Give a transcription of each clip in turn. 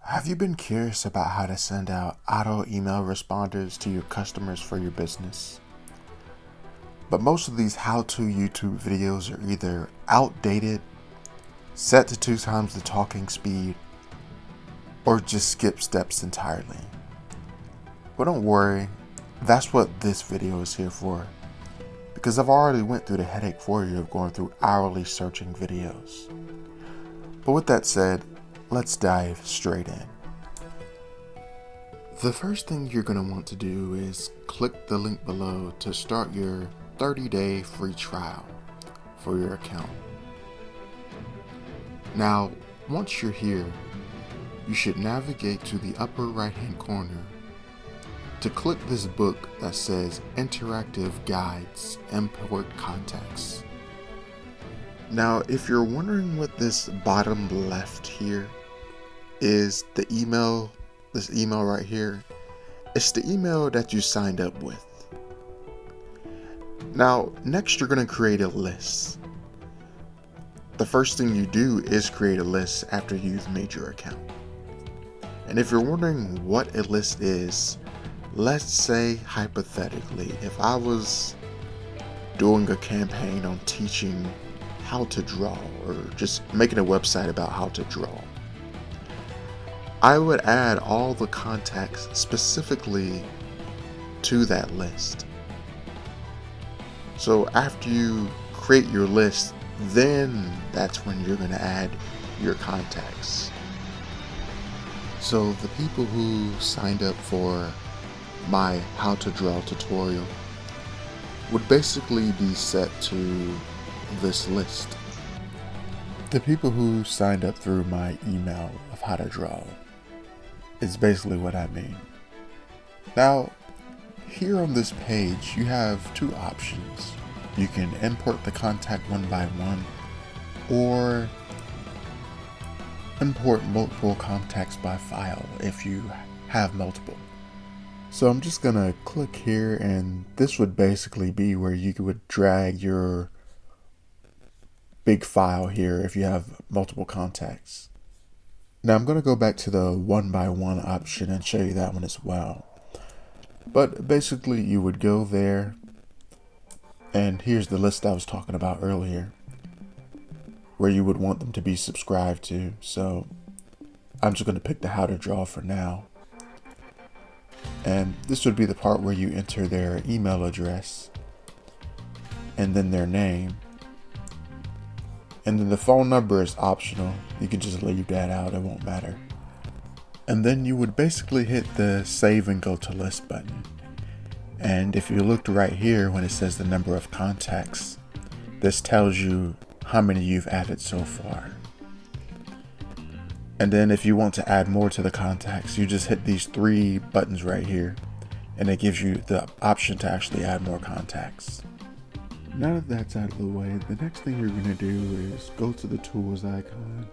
Have you been curious about how to send out auto email responders to your customers for your business? But most of these how-to YouTube videos are either outdated, set to 2 times the talking speed, or just skip steps entirely. But don't worry, that's what this video is here for, because I've already went through the headache for you of going through hourly searching videos. But with that said, let's dive straight in. The first thing you're going to want to do is click the link below to start your 30-day free trial for your account. Now, once you're here, you should navigate to the upper right-hand corner to click this book that says Interactive Guides, Import Contacts. Now, if you're wondering what this bottom left here is, this email right here, it's the email that you signed up with. Now, next you're going to create a list. The first thing you do is create a list after you've made your account. And if you're wondering what a list is, let's say hypothetically, if I was doing a campaign on teaching how to draw or just making a website about how to draw, I would add all the contacts specifically to that list. So after you create your list, then that's when you're going to add your contacts. So the people who signed up for my how to draw tutorial would basically be set to this list. The people who signed up through my email of how to draw is basically what I mean. Now, here on this page, you have two options. You can import the contact one by one, or import multiple contacts by file if you have multiple. So I'm just gonna click here, and this would basically be where you would drag your big file here if you have multiple contacts. Now I'm gonna go back to the one by one option and show you that one as well. But basically you would go there, and here's the list I was talking about earlier, where you would want them to be subscribed to. So I'm just gonna pick the how to draw for now. And this would be the part where you enter their email address and then their name. And then the phone number is optional. You can just leave that out, it won't matter. And then you would basically hit the save and go to list button. And if you looked right here when it says the number of contacts, this tells you how many you've added so far. And then if you want to add more to the contacts, you just hit these 3 buttons right here, and it gives you the option to actually add more contacts. Now that that's out of the way, the next thing you're going to do is go to the tools icon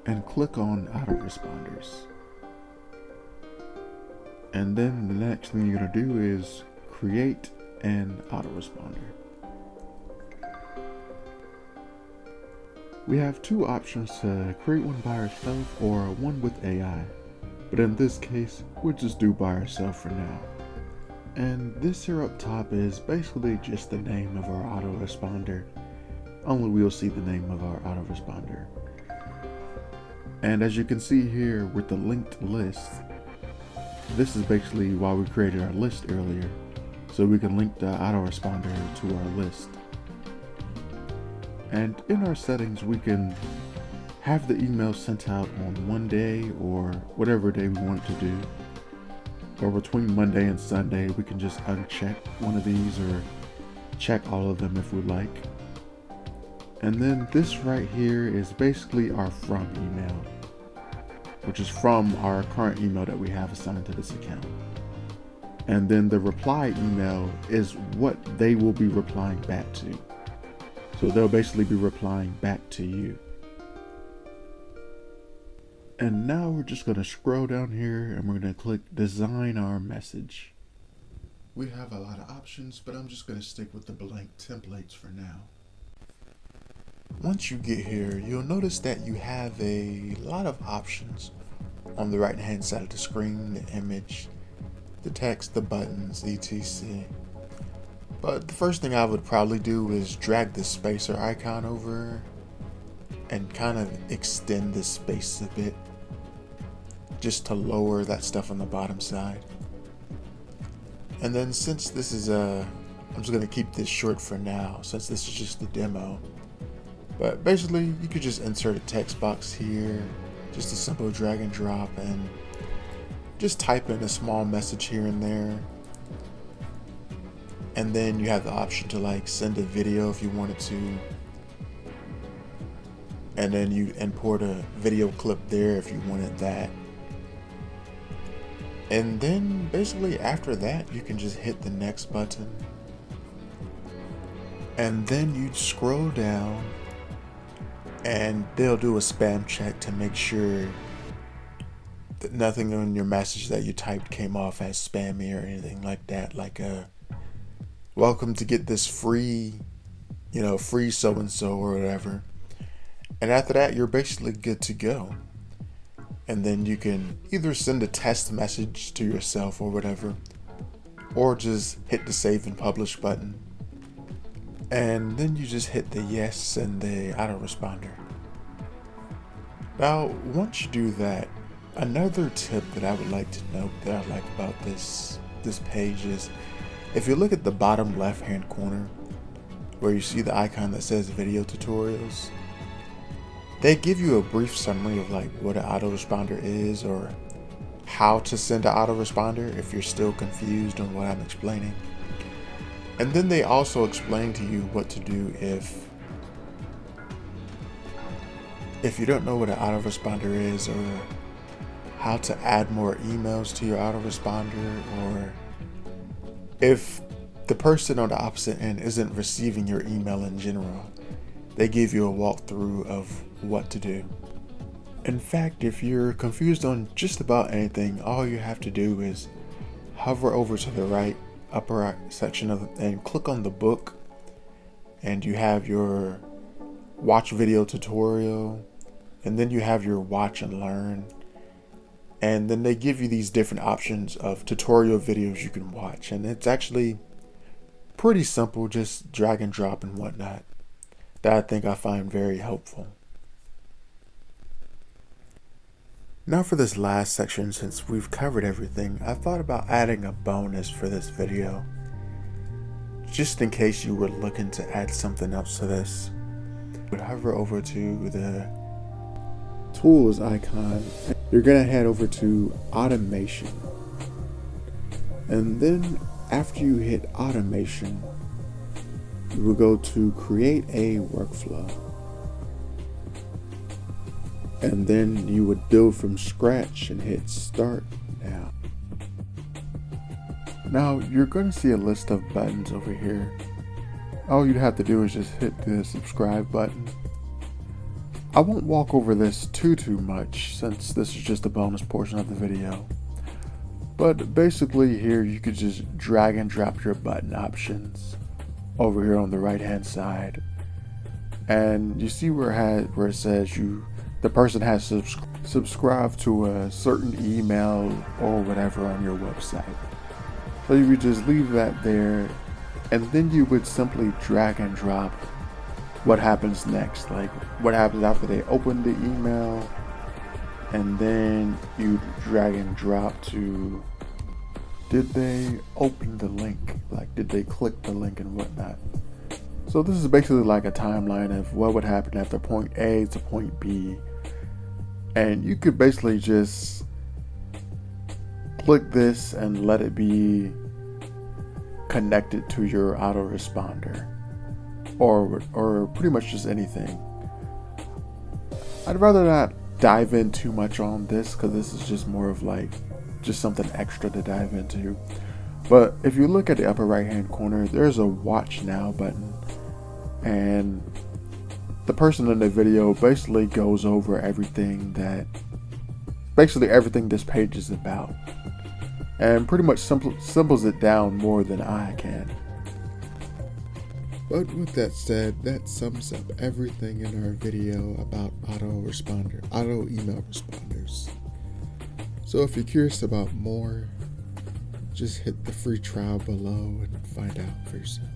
and click on autoresponders. And then the next thing you're going to do is create an autoresponder. We have 2 options to create one by ourselves or one with AI, but in this case, we'll just do by ourselves for now. And this here up top is basically just the name of our autoresponder, only we'll see the name of our autoresponder. And as you can see here with the linked list, this is basically why we created our list earlier, so we can link the autoresponder to our list. And in our settings, we can have the email sent out on one day or whatever day we want it to do. Or between Monday and Sunday, we can just uncheck one of these or check all of them if we like. And then this right here is basically our from email, which is from our current email that we have assigned to this account. And then the reply email is what they will be replying back to. So they'll basically be replying back to you. And now we're just going to scroll down here and we're going to click design our message. We have a lot of options, but I'm just going to stick with the blank templates for now. Once you get here, you'll notice that you have a lot of options on the right hand side of the screen, the image, the text, the buttons, etc. But the first thing I would probably do is drag the spacer icon over and kind of extend the space a bit, just to lower that stuff on the bottom side. And then since this is I'm just going to keep this short for now, since this is just a demo. But basically, you could just insert a text box here, just a simple drag and drop, and just type in a small message here and there. And then you have the option to like send a video if you wanted to. And then you import a video clip there if you wanted that. And then basically after that, you can just hit the next button. And then you scroll down and they'll do a spam check to make sure that nothing on your message that you typed came off as spammy or anything like that. Like welcome to get this free, free so-and-so or whatever. And after that, you're basically good to go. And then you can either send a test message to yourself or whatever, or just hit the save and publish button. And then you just hit the yes and the autoresponder. Now, once you do that, another tip that I would like to note that I like about this page is, if you look at the bottom left hand corner where you see the icon that says video tutorials, they give you a brief summary of like what an autoresponder is or how to send an autoresponder if you're still confused on what I'm explaining. And then they also explain to you what to do if you don't know what an autoresponder is, or how to add more emails to your autoresponder, or if the person on the opposite end isn't receiving your email in general. They give you a walkthrough of what to do. In fact, if you're confused on just about anything, all you have to do is hover over to the right upper right section and click on the book, and you have your watch video tutorial, and then you have your watch and learn, and then they give you these different options of tutorial videos you can watch, and it's actually pretty simple, just drag and drop and whatnot, that I think I find very helpful. Now for this last section, since we've covered everything, I thought about adding a bonus for this video, just in case you were looking to add something else to this. Would hover over to the tools icon, you're gonna head over to automation, and then after you hit automation, you will go to create a workflow. And then you would build from scratch and hit start now. Now you're going to see a list of buttons over here. All you'd have to do is just hit the subscribe button. I won't walk over this too much since this is just a bonus portion of the video. But basically here you could just drag and drop your button options over here on the right hand side. And you see where it says the person has subscribed to a certain email or whatever on your website. So you would just leave that there, and then you would simply drag and drop what happens next, like what happens after they open the email, and then you drag and drop to, did they open the link? Like, did they click the link and whatnot? So this is basically like a timeline of what would happen after point A to point B. And you could basically just click this and let it be connected to your autoresponder, or pretty much just anything. I'd rather not dive in too much on this because this is just more of like just something extra to dive into. But if you look at the upper right hand corner, there's a watch now button, and the person in the video basically goes over everything this page is about, and pretty much symbols it down more than I can. But with that said, that sums up everything in our video about auto email responders. So if you're curious about more, just hit the free trial below and find out for yourself.